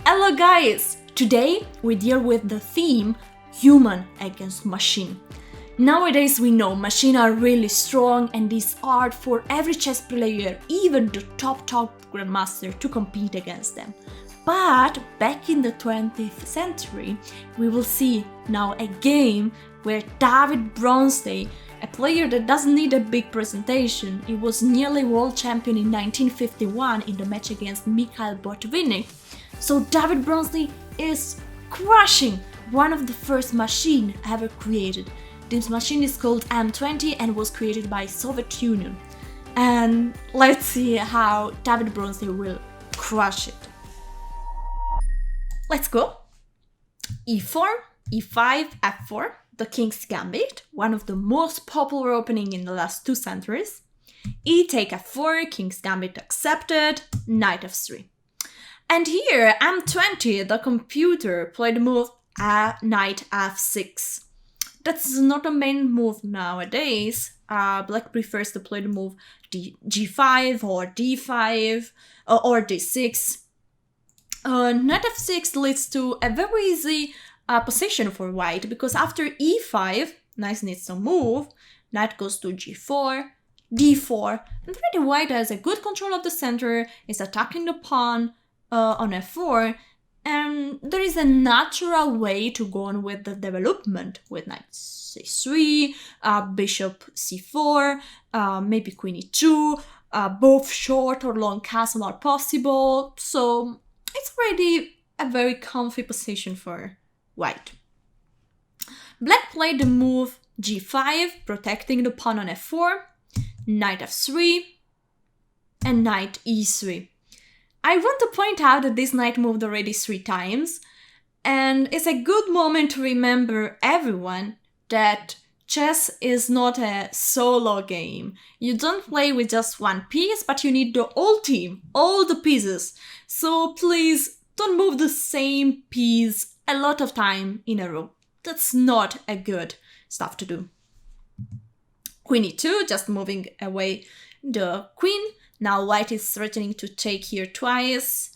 Hello guys! Today we deal with the theme human against machine. Nowadays we know machines are really strong and it's hard for every chess player, even the top grandmaster, to compete against them. But back in the 20th century, we will see now a game where David Bronstein, a player that doesn't need a big presentation, he was nearly world champion in 1951 in the match against Mikhail Botvinnik. So David Bronstein is crushing one of the first machines ever created. This machine is called M20 and was created by Soviet Union. And let's see how David Bronstein will crush it. Let's go. E4, E5, F4, the King's Gambit, one of the most popular opening in the last 2 centuries. E take F4, King's Gambit accepted, Knight F3. And here, M20, the computer, played the move Knight F6. That's not a main move nowadays. Black prefers to play the move G5 or D5 or D6. Knight F6 leads to a very easy position for white, because after E5, Knight needs to move, Knight goes to G4, D4, and already white has a good control of the center, is attacking the pawn on F4, and there is a natural way to go on with the development with Knight C3, Bishop C4, maybe Queen E2, both short or long castle are possible, so it's already a very comfy position for white. Black played the move G5, protecting the pawn on F4, Knight F3, and Knight E3. I want to point out that this knight moved already 3 times, and it's a good moment to remember everyone that chess is not a solo game. You don't play with just one piece, but you need the whole team, all the pieces. So please don't move the same piece a lot of time in a row. That's not a good stuff to do. Queen E2, just moving away the queen. Now white is threatening to take here twice,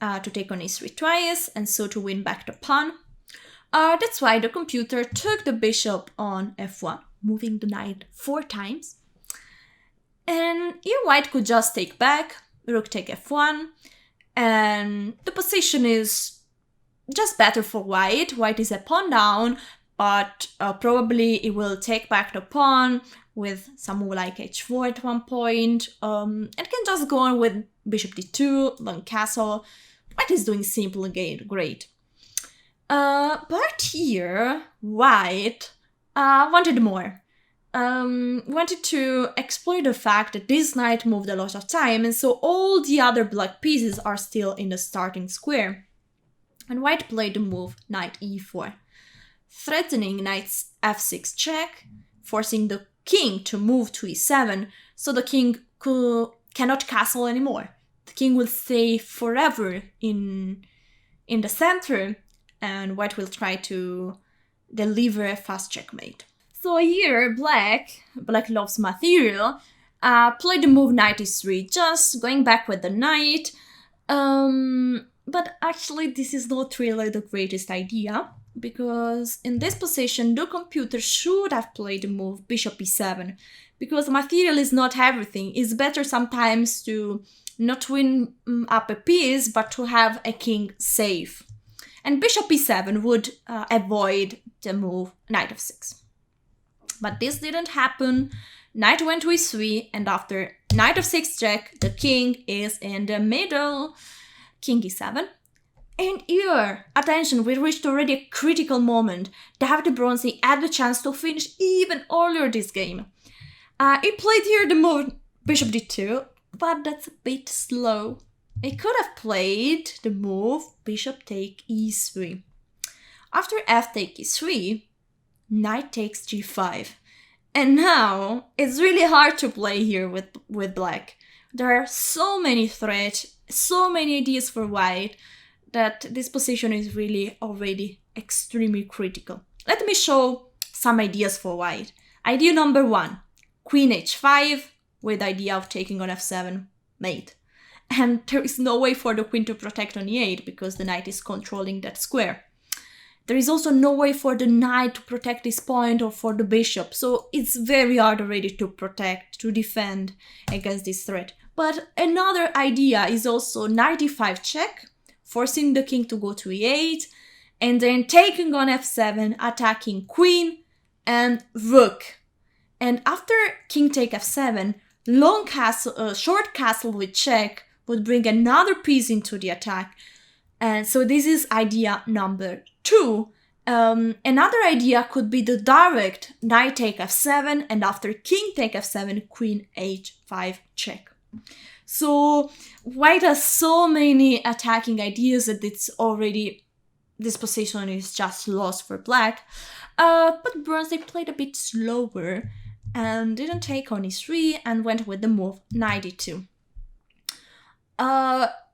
to take on E3 twice, and so to win back the pawn. That's why the computer took the bishop on F1, moving the knight 4 times. And here white could just take back, rook take F1, and the position is just better for white. White is a pawn down, but probably it will take back the pawn with some move like H4 at one point, and can just go on with Bishop D2, long castle. White is doing simple again, great. But here, white wanted more. Wanted to exploit the fact that this knight moved a lot of time, and so all the other black pieces are still in the starting square. And white played the move Knight E4, threatening Knight F6 check, forcing the king to move to E7, so the king cannot castle anymore. The king will stay forever in the center, and white will try to deliver a fast checkmate. So here, black loves material, played the move Knight E3, just going back with the knight. But actually this is not really the greatest idea, because in this position the computer should have played the move Bishop E7, because material is not everything. It's better sometimes to not win up a piece, but to have a king safe. And Bishop E7 would avoid the move Knight F6. But this didn't happen. Knight went to E3, and after Knight F6 check, the king is in the middle. King E7. And here, attention, we reached already a critical moment. David Bronstein had the chance to finish even earlier this game. He played here the move Bishop D2, but that's a bit slow. He could have played the move Bishop take E3. After F take E3, Knight takes G5. And now, it's really hard to play here with black. There are so many threats, so many ideas for white, that this position is really already extremely critical. Let me show some ideas for white. Idea number 1, Queen H5 with the idea of taking on F7 mate. and there is no way for the queen to protect on e8 because the knight is controlling that square. There is also no way for the knight to protect this point or for the bishop, so it's very hard already to protect, to defend against this threat. But another idea is also knight e5 check, forcing the king to go to e8, and then taking on f7, attacking queen and rook. And after king take f7, long castle, short castle with check would bring another piece into the attack. And so this is idea number 2. Another idea could be the direct knight take f7, and after king take f7, queen h5 check. So white has so many attacking ideas that this position is just lost for black. But Bronstein played a bit slower and didn't take on e3 and went with the move knight e2.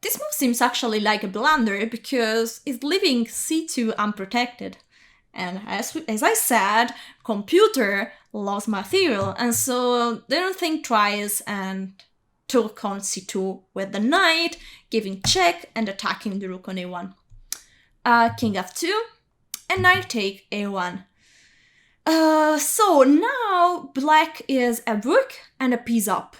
This move seems actually like a blunder because it's leaving c2 unprotected. And as I said, computer loves material, and so they don't think twice and took on c2 with the knight, giving check and attacking the rook on a1. King f2 and knight take a1. So now black is a rook and a piece up.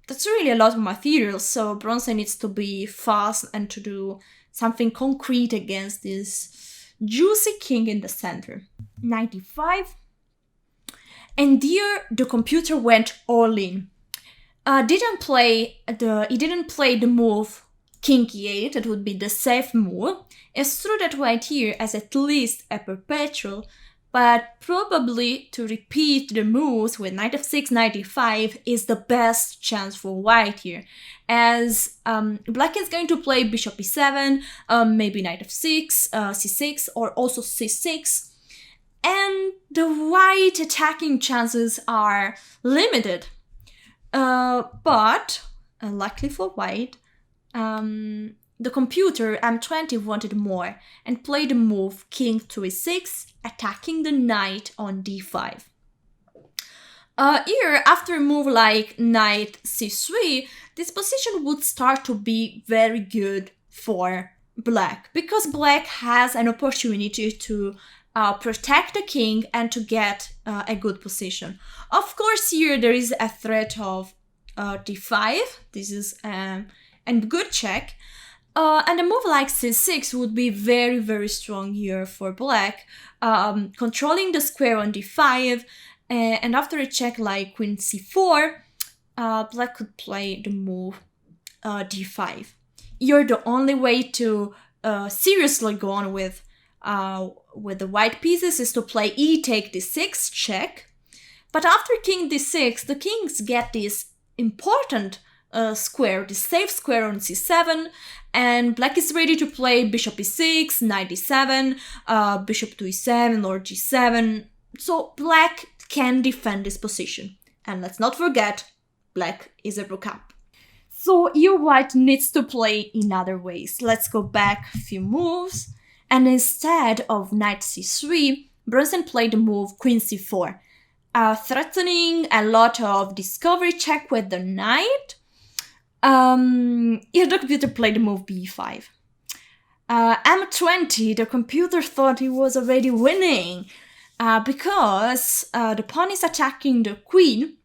That's really a lot of material, so Bronstein needs to be fast and to do something concrete against this juicy king in the center. Knight e5. And here the computer went all in. He didn't play the move king e8, that would be the safe move. It's true that white here has at least a perpetual, but probably to repeat the moves with knight f6, knight e5 is the best chance for white here, as black is going to play bishop e7, maybe knight f6, c6, or also c6, and the white attacking chances are limited. But luckily for white, the computer M20 wanted more and played the move king to e6, attacking the knight on d5. Here, after a move like knight c3, this position would start to be very good for black, because black has an opportunity to protect the king and to get a good position. Of course, here there is a threat of d5. This is a good check. And a move like c6 would be very, very strong here for black, controlling the square on d5, and after a check like queen c4, black could play the move d5. Here the only way to seriously go on with the white pieces is to play e take d6 check, but after king d6, the kings get this important square, the safe square on c7, and black is ready to play bishop e6, knight e7, bishop to e7 or g7, so black can defend this position. And let's not forget, black is a rook up. So here white needs to play in other ways. Let's go back a few moves, and instead of knight c3, Bronstein played the move queen c4, threatening a lot of discovery check with the knight. Here the computer played the move b5. M20, the computer thought he was already winning because the pawn is attacking the queen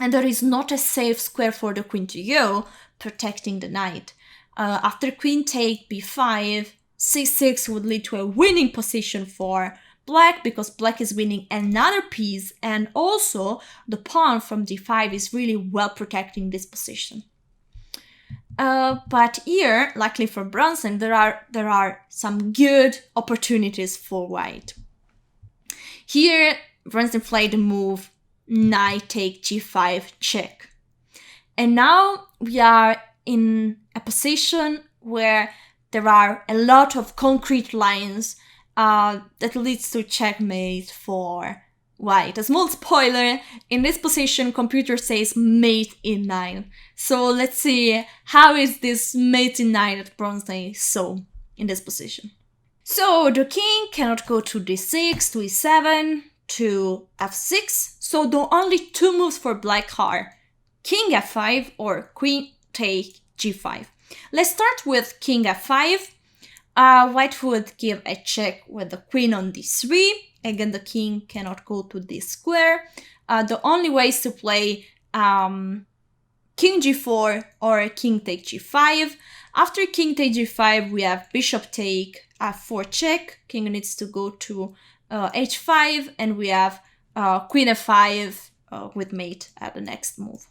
and there is not a safe square for the queen to go, protecting the knight. After queen take b5, c6 would lead to a winning position for black because black is winning another piece, and also the pawn from d5 is really well protecting this position. But here, luckily for Bronstein, there are some good opportunities for white. Here, Bronstein played the move knight take g5 check. And now we are in a position where there are a lot of concrete lines that leads to checkmate for white. A small spoiler, in this position, computer says mate in 9. So let's see how is this mate in 9 that Bronstein saw in this position. So the king cannot go to d6, to e7, to f6. So the only two moves for black are king f5 or queen take g5. Let's start with king f5. White would give a check with the queen on d3. Again, the king cannot go to this square. The only way is to play king g4 or king take g5. After king take g5, we have bishop take f4 check. King needs to go to h5, and we have queen f5 with mate at the next move.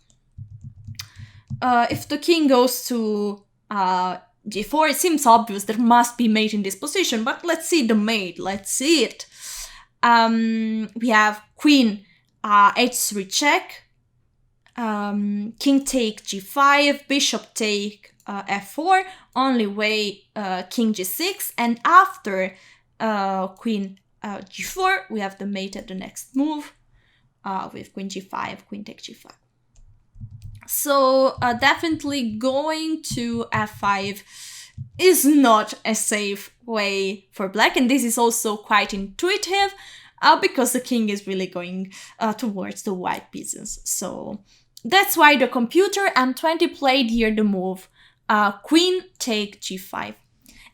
If the king goes to g4, it seems obvious there must be mate in this position, but let's see the mate. Let's see it. We have queen h3 check, king take g5, bishop take f4, only way king g6, and after queen g4, we have the mate at the next move with queen g5, queen take g5. So definitely going to f5 is not a safe way for black, and this is also quite intuitive because the king is really going towards the white pieces. So that's why the computer M20 played here the move queen take g5.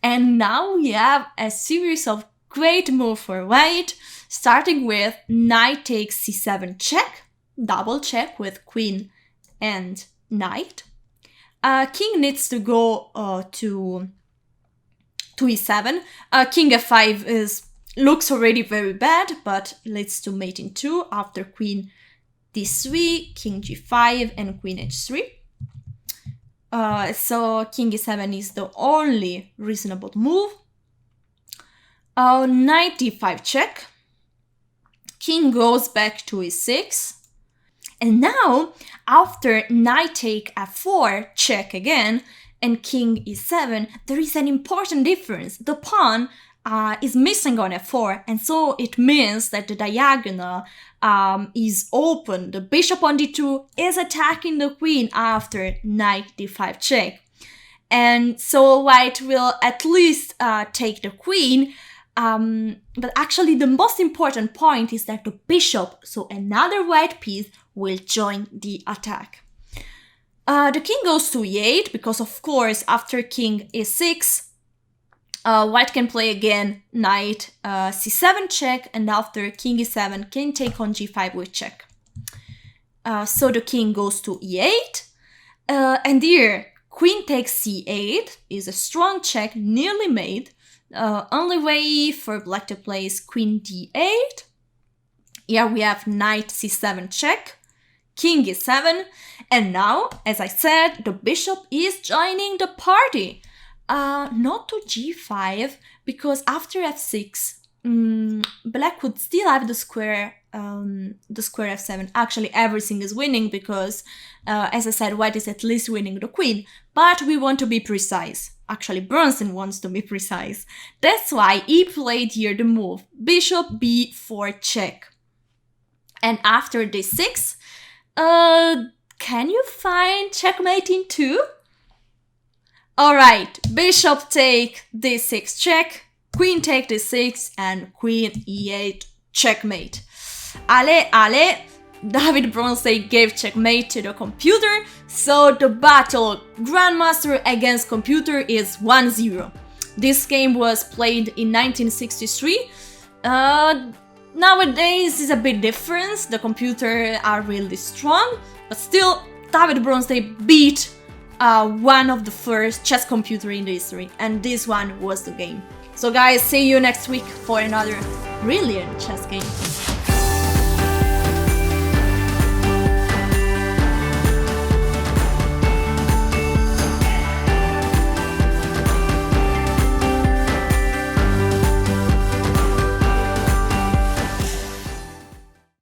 And now we have a series of great moves for white, starting with knight takes c7 check, double check with queen and knight. King needs to go to e7. King f5 looks already very bad, but leads to mate in 2 after queen d3, king g5, and queen h3. So king e7 is the only reasonable move. Knight d5 check. King goes back to e6. And now, after knight take f4 check again, and king e7, there is an important difference. The pawn is missing on f4, and so it means that the diagonal is open. The bishop on d2 is attacking the queen after knight d5 check. And so white will at least take the queen, but actually the most important point is that the bishop, so another white piece, will join the attack. The king goes to e8 because, of course, after king e6, white can play again knight c7 check, and after king e7 can take on g5 with check. So the king goes to e8, and here queen takes c8 is a strong check, nearly made. Only way for black to play is queen d8. Here we have knight c7 check, king e7, and now, as I said, the bishop is joining the party. Not to g5, because after f6, black would still have the square f7. Actually, everything is winning because, as I said, white is at least winning the queen. But we want to be precise. Actually, Bronstein wants to be precise. That's why he played here the move bishop b4 check. And after d6, can you find checkmate in 2? Alright, bishop take d6 check, queen take d6, and queen e8 checkmate. Ale, David Bronstein gave checkmate to the computer, so the battle Grandmaster against computer is 1-0. This game was played in 1963. Nowadays is a bit different, the computer are really strong, but still David Bronstein beat one of the first chess computer in the history, and this one was the game. So guys, see you next week for another brilliant chess game.